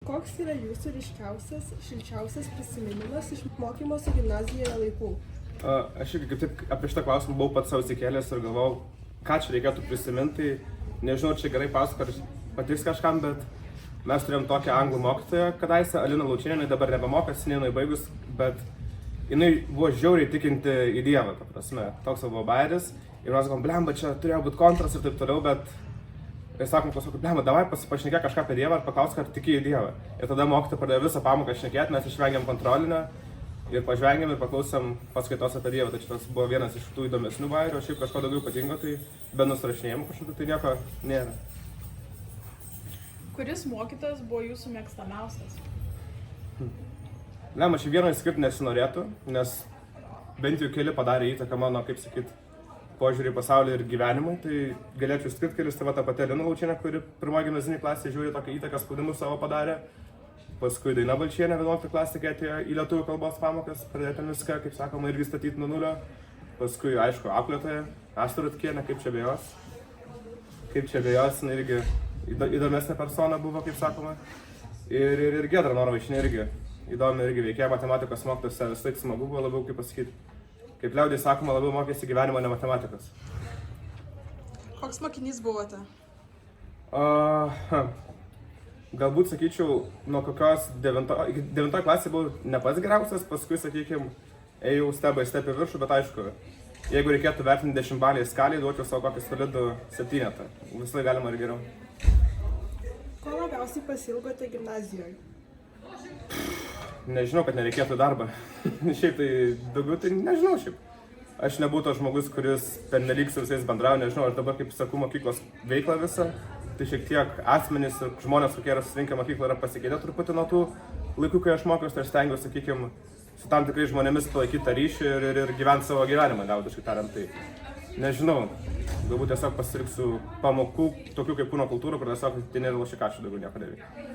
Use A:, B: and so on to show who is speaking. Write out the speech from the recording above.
A: Koks yra jūsų ryškiausias, šilčiausias prisiminimas iš mokymosi gimnazijoje laikų?
B: Aš irgi kaip tik apie šitą klausimą buvau pats savo įsikėlęs ir galvojau, ką čia reikėtų prisiminti. Nežinau, ar čia gerai pasakoti, ar patiks kažkam, bet mes turėjom tokią anglų mokytoją kadaise, Alina Laučinienė, dabar nebemoka, seniai baigus, bet jinai buvo žiauriai tikinti į Dievą, ta prasme, toks buvo bairis. Ir mes sakom, blemba, čia turėjo būti kontras ir taip toliau, bet ir sakom, blemba, davai pašnekėk kažką apie Dievą ir paklausk, ar tiki į Dievą. Ir tada mokytoja pradėjo visą pamoką šnekėti, mes išvengėm kontrolinę ir pažvengėm ir paklausėm paskaitos apie Dievą. Tai šitas buvo vienas iš tų įdomesnių bairių, o šiaip kažko daugiau ypatingo, tai be nusirašinėjimų kažkokių, tai nieko nėra.
C: Kuris mokytojas buvo jūsų mėgstamiausias?
B: Blemba, šiaip vieno įskirti nesinorėtų, nes bent jau keli padarė įtaką mano, kaip sakyt, požiūrį į pasaulį ir gyvenimui, tai galėčiau skirti kelis, tai va ta pati Alina Laučienė, kuri pirmoje gimnazinėje klasėje žiūri tokią įtaką spaudimus savo padarė. Paskui Daina Balčienė 11 klasėje atėjo į lietuvių kalbos pamokas, pradėjo ten viską, kaip sakoma, irgi statyti nuo nulio. Paskui, aišku, auklėtoja Asta Rutkienė, kaip čia be jos. Kaip čia be jos, irgi įdomesnė persona buvo, kaip sakoma. Ir Giedra Norvaišinė irgi įdomi, irgi veikėja matematikos mokytojose, vis laik smagu buvo labiau, kaip pasakyti. Kaip liaudiai sakoma, labiau mokėsi gyvenimo, ne matematikos.
D: Koks mokinys buvote?
B: Galbūt, sakyčiau, nuo kokios 9 klasė buvau ne pats geriausias, paskui, sakykime, ėjau step by step į viršų, bet aišku, jeigu reikėtų vertinti 10 baliai skalį, duočiau savo kokį solidų 7. Visai galima ir geriau.
A: Ko labiausiai pasilgote gimnazijoje?
B: Nežinau, kad nereikėtų darbą. Šiaip tai daugiau, tai nežinau šiaip. Aš nebūtų tas žmogus, kuris pernelyg su visais bendrauja, nežinau, aš dabar kaip sakau mokyklos veiklą visą, tai šiek tiek asmenys ir žmonės, kokie yra susirinkę mokyklą, yra pasikeitę truputį nuo tų laikų, kai aš mokiausi, tai aš stengiuosi, sakykime, su tam tikrais žmonėmis palaikyti tą ryšį ir gyventi savo gyvenimą, liaudiškai tariant. Tai nežinau, galbūt tiesiog pasiriksiu pamokų, tokių kaip kūno kultūra, kur tiesiog tai nėra lašikačių daugiau nieko neveikia.